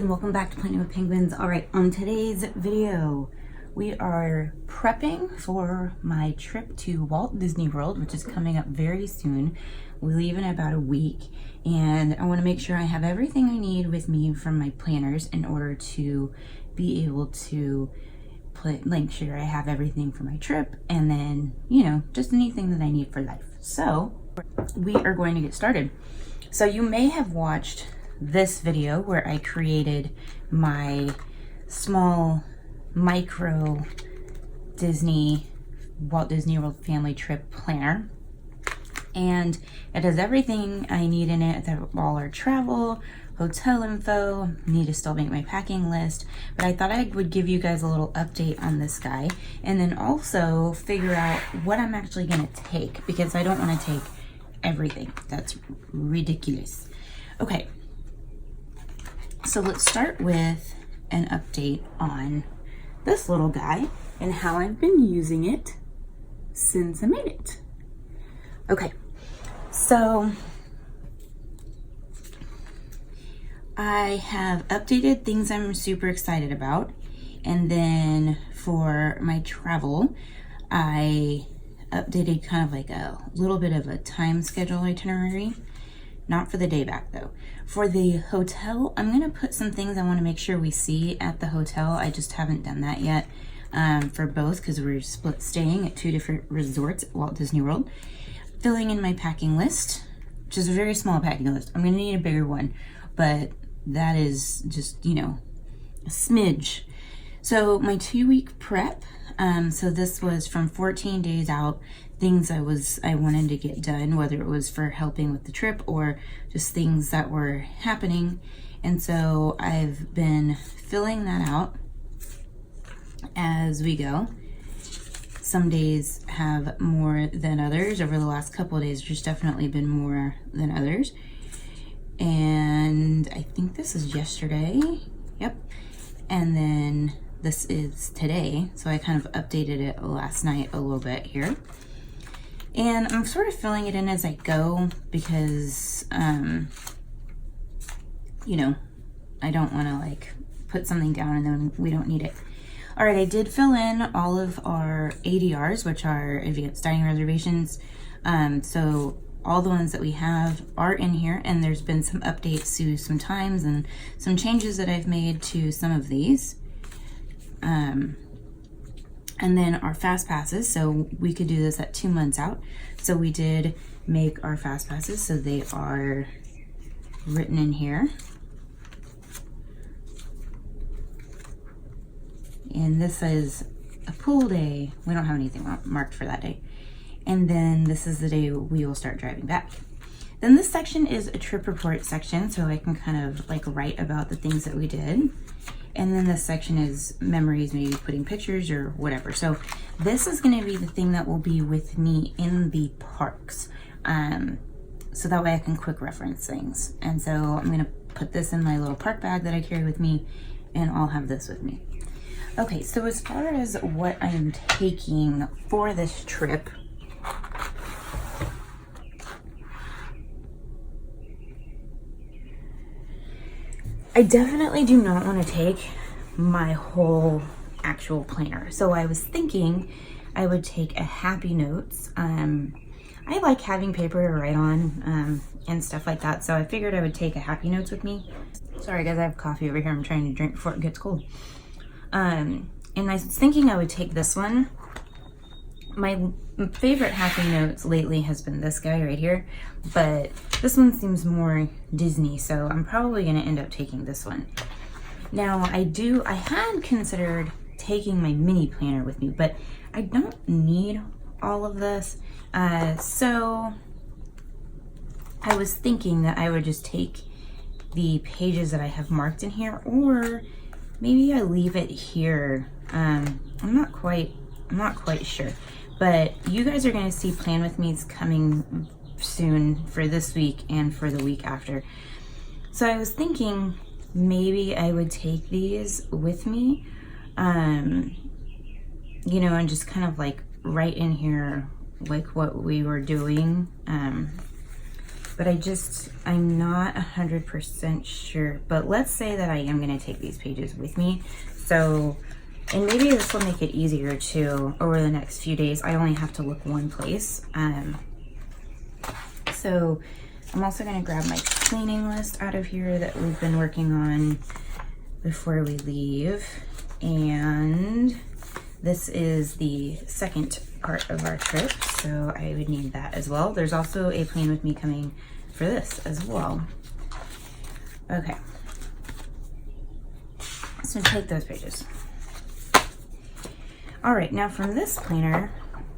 and welcome back to Planning with Penguins. All right, on today's video, we are prepping for my trip to Walt Disney World, which is coming up very soon. We leave in about a week, and I want to make sure I have everything I need with me from my planners in order to be able to make sure I have everything for my trip, and then, you know, just anything that I need for life. So we are going to get started. So you may have watched this video where I created my small micro Walt Disney World family trip planner, and it has everything I need in it. All our travel, hotel info. Need to still make my packing list, but I thought I would give you guys a little update on this guy, and then also figure out what I'm actually going to take, because I don't want to take everything. That's ridiculous. Okay, so let's start with an update on this little guy and how I've been using it since I made it. Okay, so I have updated things I'm super excited about, and then for my travel, I updated kind of like a little bit of a time schedule itinerary. Not for the day back though. For the hotel, I'm gonna put some things I want to make sure we see at the hotel. I just haven't done that yet for both, because we're split staying at two different resorts at Walt Disney World. Filling in my packing list, which is a very small packing list. I'm gonna need a bigger one, but that is just, you know, a smidge. So my 2-week prep, so this was from 14 days out, things I wanted to get done, whether it was for helping with the trip or just things that were happening. And so I've been filling that out as we go. Some days have more than others. Over the last couple of days, there's definitely been more than others. And I think this is yesterday. Yep. And then this is today. So I kind of updated it last night a little bit here. And I'm sort of filling it in as I go because, you know, I don't want to like put something down and then we don't need it. All right, I did fill in all of our ADRs, which are advanced dining reservations. So all the ones that we have are in here, and there's been some updates to some times and some changes that I've made to some of these. And then our fast passes, so we could do this at 2 months out. So we did make our fast passes, so they are written in here. And this is a pool day. We don't have anything marked for that day. And then this is the day we will start driving back. Then this section is a trip report section, so I can kind of like write about the things that we did. And then this section is memories, maybe putting pictures or whatever. So this is going to be the thing that will be with me in the parks. So that way I can quick reference things. And so I'm going to put this in my little park bag that I carry with me, and I'll have this with me. Okay, so as far as what I am taking for this trip, I definitely do not want to take my whole actual planner. So I was thinking I would take a happy notes. I like having paper to write on and stuff like that. So I figured I would take a happy notes with me. Sorry guys, I have coffee over here. I'm trying to drink before it gets cold. And I was thinking I would take this one. My favorite happy notes lately has been this guy right here, but this one seems more Disney, so I'm probably going to end up taking this one. Now I had considered taking my mini planner with me, but I don't need all of this. So I was thinking that I would just take the pages that I have marked in here, or maybe I leave it here. I'm not quite sure. But you guys are going to see Plan With Me's coming soon for this week and for the week after. So I was thinking maybe I would take these with me, you know, and just kind of like write in here like what we were doing but I'm not 100% sure. But let's say that I am gonna take these pages with me. So, and maybe this will make it easier too over the next few days. I only have to look one place. So I'm also gonna grab my cleaning list out of here that we've been working on before we leave. And this is the second part of our trip, so I would need that as well. There's also a plan with me coming for this as well. Okay, so take those pages. All right, now from this planner,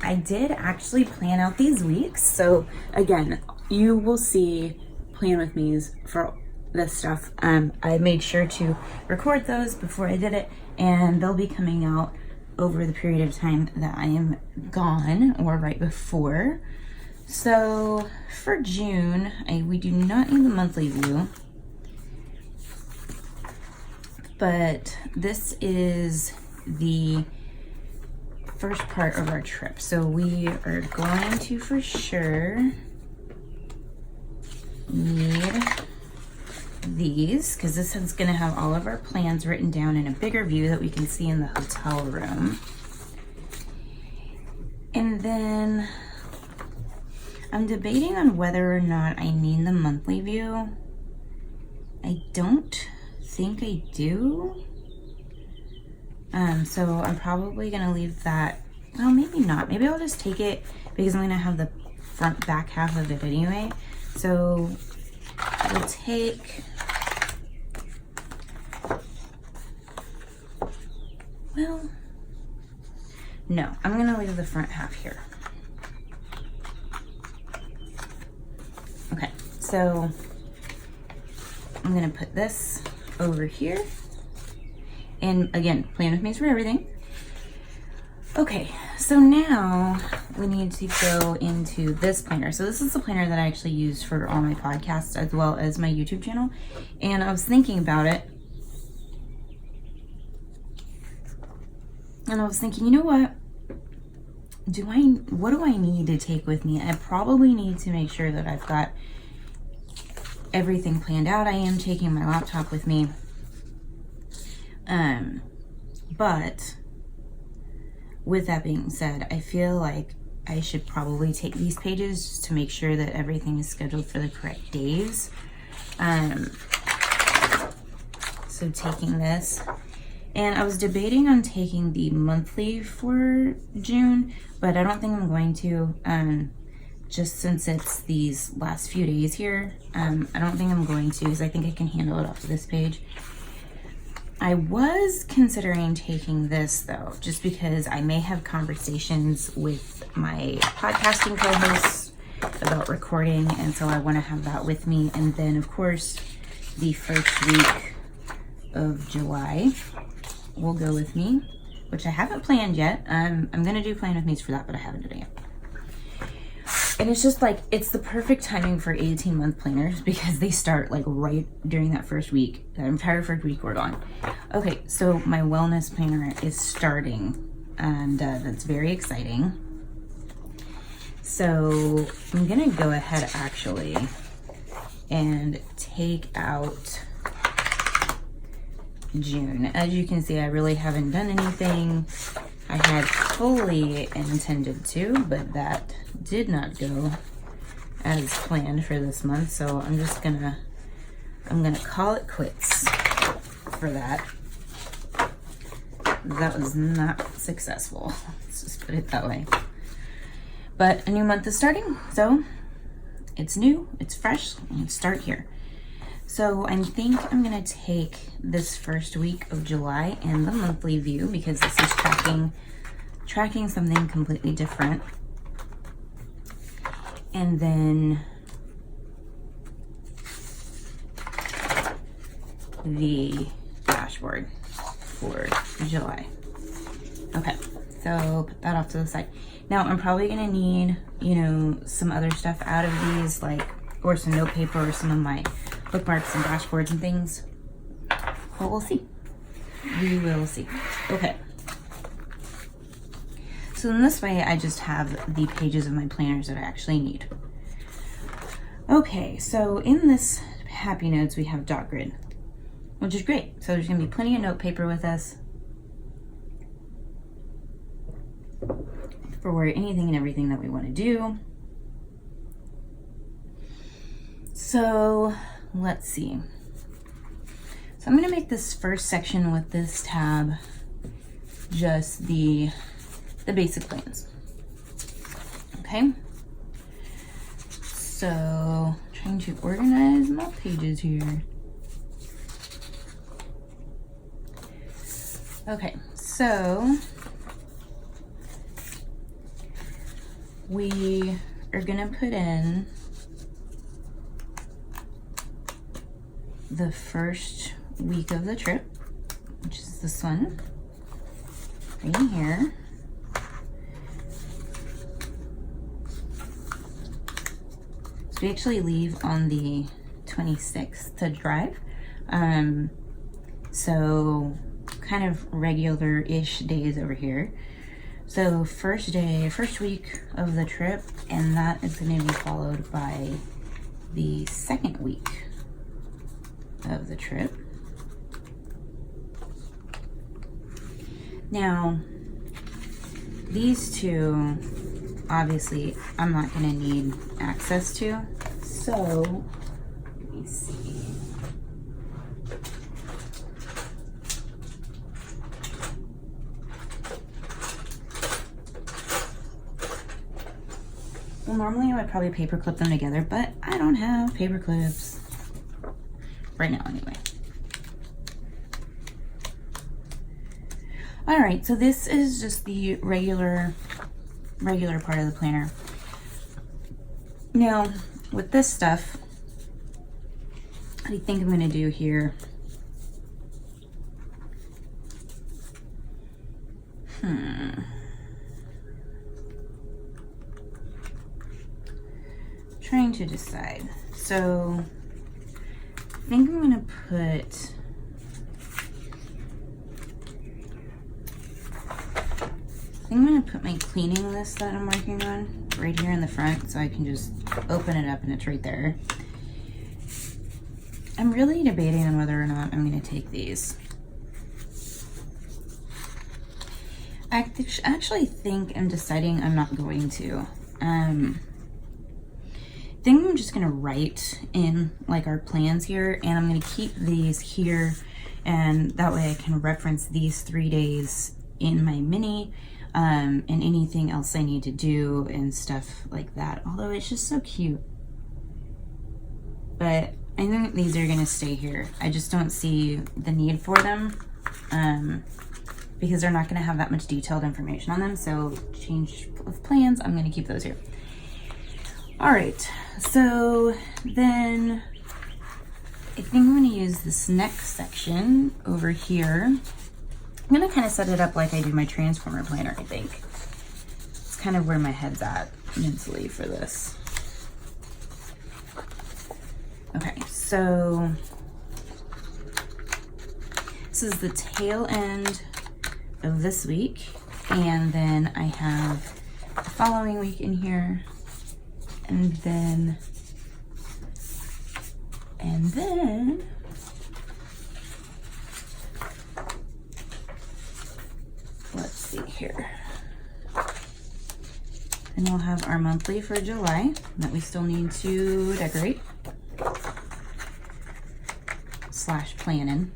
I did actually plan out these weeks. So again, you will see plan with me's for this stuff. I made sure to record those before I did it, and they'll be coming out over the period of time that I am gone or right before. So for June, we do not need the monthly view, but this is the first part of our trip. So we are going to for sure need these, because this is going to have all of our plans written down in a bigger view that we can see in the hotel room. And then I'm debating on whether or not I need the monthly view. I don't think I do. So I'm probably going to leave that. Well, maybe not. Maybe I'll just take it because I'm going to have the back half of it anyway. So we'll take, well, no, I'm gonna leave the front half here. Okay, so I'm gonna put this over here. And again, plan with me for everything. Okay, so now we need to go into this planner. So this is the planner that I actually use for all my podcasts as well as my YouTube channel. And I was thinking about it. And I was thinking, you know what? What do I need to take with me? I probably need to make sure that I've got everything planned out. I am taking my laptop with me. But with that being said, I feel like I should probably take these pages just to make sure that everything is scheduled for the correct days. So taking this, and I was debating on taking the monthly for June, but I don't think I'm going to, just since it's these last few days here. I don't think I'm going to, because I think I can handle it off of this page. I was considering taking this though, just because I may have conversations with my podcasting co-hosts about recording, and so I want to have that with me. And then of course the first week of July will go with me, which I haven't planned yet. I'm gonna do plan with me's for that, but I haven't done it yet. And it's just like, it's the perfect timing for 18-month planners because they start like right during that first week. That entire first week we're gone. Okay, so my wellness planner is starting, and that's very exciting. So I'm gonna go ahead actually and take out June. As you can see, I really haven't done anything. I had fully intended to, but that did not go as planned for this month. So I'm gonna call it quits for that. That was not successful. Let's just put it that way. But a new month is starting, so it's new, it's fresh, let's start here. So I think I'm gonna take this first week of July and the monthly view because this is tracking something completely different. And then the dashboard for July. Okay, so put that off to the side. Now I'm probably gonna need, some other stuff out of these, like, or some note paper or some of my bookmarks and dashboards and things. But we'll see. We will see. Okay. So in this way, I just have the pages of my planners that I actually need. Okay, so in this happy notes, we have dot grid, which is great. So there's gonna be plenty of note paper with us for anything and everything that we want to do. So let's see. So I'm going to make this first section with this tab just the basic plans. Okay. So trying to organize my pages here. Okay, so we are gonna put in the first week of the trip, which is this one right here. So we actually leave on the 26th to drive. So kind of regular-ish days over here. So first week of the trip, and that is going to be followed by the second week of the trip. Now, these two, obviously, I'm not going to need access to, so let me see. Well, normally I would probably paper clip them together, but I don't have paper clips right now anyway. All right, so this is just the regular part of the planner. Now, with this stuff, what do you think I'm gonna do here? Trying to decide. So I think I'm gonna put my cleaning list that I'm working on right here in the front, so I can just open it up and it's right there. I'm really debating on whether or not I'm gonna take these. I actually think I'm deciding I'm not going to. I think I'm just gonna write in like our plans here, and I'm gonna keep these here, and that way I can reference these 3 days in my mini, and anything else I need to do and stuff like that. Although it's just so cute. But I think these are gonna stay here. I just don't see the need for them, because they're not gonna have that much detailed information on them. So change of plans, I'm gonna keep those here. All right, so then I think I'm gonna use this next section over here. I'm gonna kind of set it up like I do my Transformer planner, I think. It's kind of where my head's at mentally for this. Okay, so this is the tail end of this week, and then I have the following week in here. And then let's see here. And we'll have our monthly for July that we still need to decorate / planning.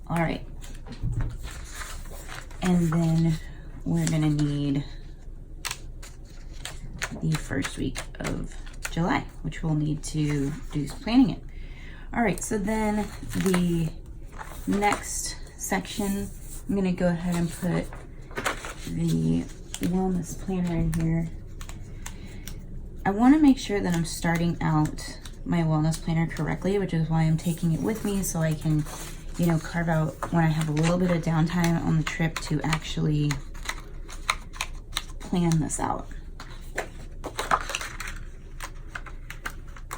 All right. And then we're gonna need the first week of July, which we'll need to do planning it. All right, so then the next section, I'm gonna go ahead and put the wellness planner in here. I wanna make sure that I'm starting out my wellness planner correctly, which is why I'm taking it with me, so I can, you know, carve out when I have a little bit of downtime on the trip to actually plan this out.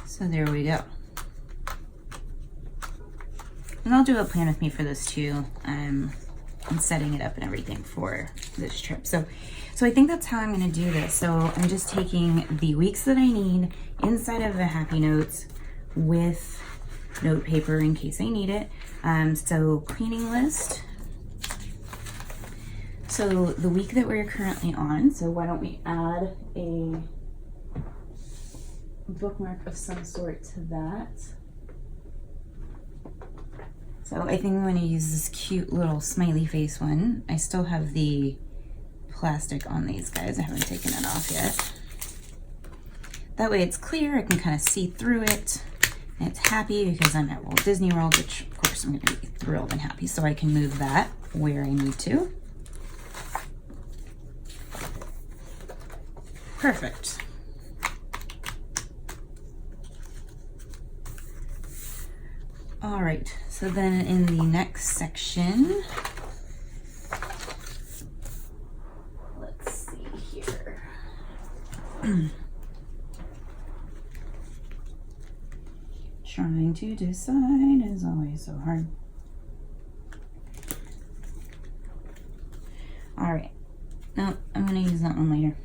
So there we go. And I'll do a plan with me for this too. and setting it up and everything for this trip. So I think that's how I'm gonna do this. So I'm just taking the weeks that I need inside of the Happy Notes with note paper in case I need it. So cleaning list. So the week that we're currently on, so why don't we add a bookmark of some sort to that. So I think I'm going to use this cute little smiley face one. I still have the plastic on these guys. I haven't taken it off yet. That way it's clear. I can kind of see through it. And it's happy because I'm at Walt Disney World, which of course I'm going to be thrilled and happy. So I can move that where I need to. Perfect. All right, so then in the next section, let's see here. Trying to decide is always so hard. All right, no, I'm gonna use that one later.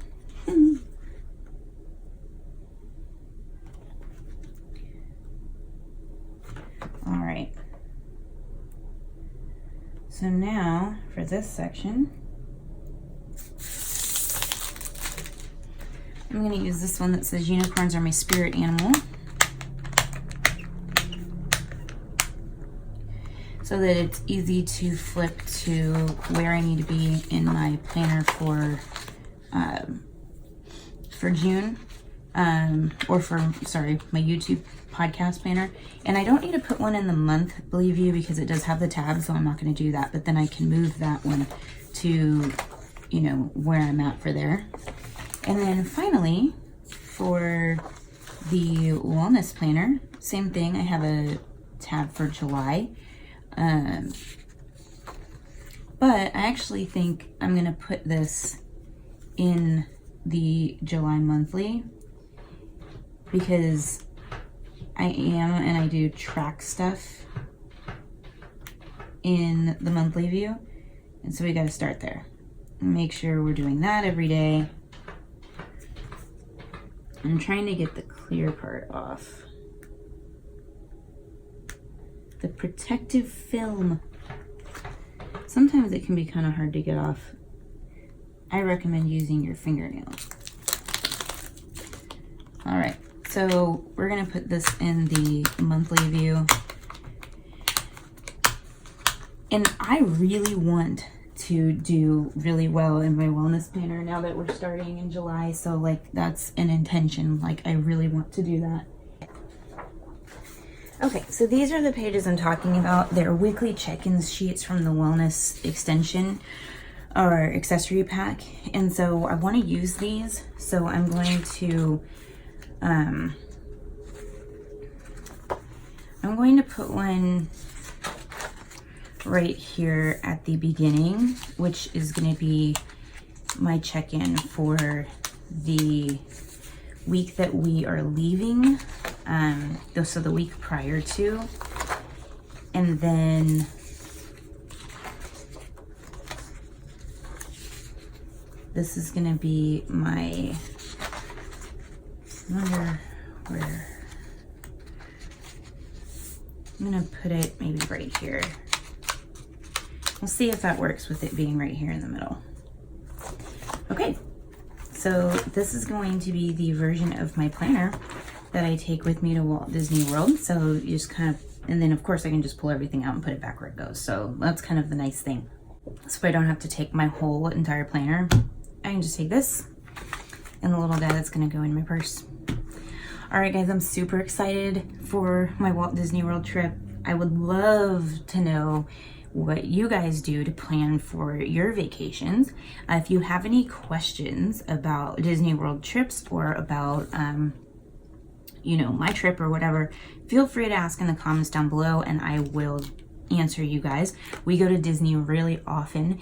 All right, so now for this section, I'm going to use this one that says unicorns are my spirit animal, so that it's easy to flip to where I need to be in my planner for June, or for, sorry, my YouTube podcast planner. And I don't need to put one in the month, believe you, because it does have the tabs, so I'm not going to do that. But then I can move that one to, you know, where I'm at for there. And then finally, for the wellness planner, same thing. I have a tab for July. But I actually think I'm going to put this in the July monthly, because I am, and I do track stuff in the monthly view. And so we got to start there. Make sure we're doing that every day. I'm trying to get the clear part off. The protective film. Sometimes it can be kind of hard to get off. I recommend using your fingernails. All right. So we're going to put this in the monthly view. And I really want to do really well in my wellness planner now that we're starting in July. So like that's an intention. Like I really want to do that. Okay, so these are the pages I'm talking about. They're weekly check-in sheets from the wellness extension or accessory pack. And so I want to use these. So I'm going to put one right here at the beginning, which is going to be my check-in for the week that we are leaving, so the week prior to. And then this is going to be my, I wonder where, I'm going to put it maybe right here. We'll see if that works with it being right here in the middle. Okay, so this is going to be the version of my planner that I take with me to Walt Disney World. So you just kind of, and then of course I can just pull everything out and put it back where it goes. So that's kind of the nice thing. So I don't have to take my whole entire planner. I can just take this and the little guy that's gonna go in my purse. All right, guys, I'm super excited for my Walt Disney World trip. I would love to know what you guys do to plan for your vacations. If you have any questions about Disney World trips or about, you know, my trip or whatever, feel free to ask in the comments down below and I will answer you guys. We go to Disney really often.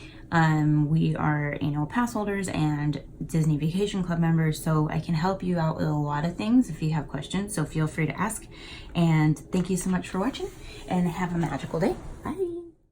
We are annual pass holders and Disney Vacation Club members, so I can help you out with a lot of things if you have questions, so feel free to ask. And thank you so much for watching and have a magical day. Bye.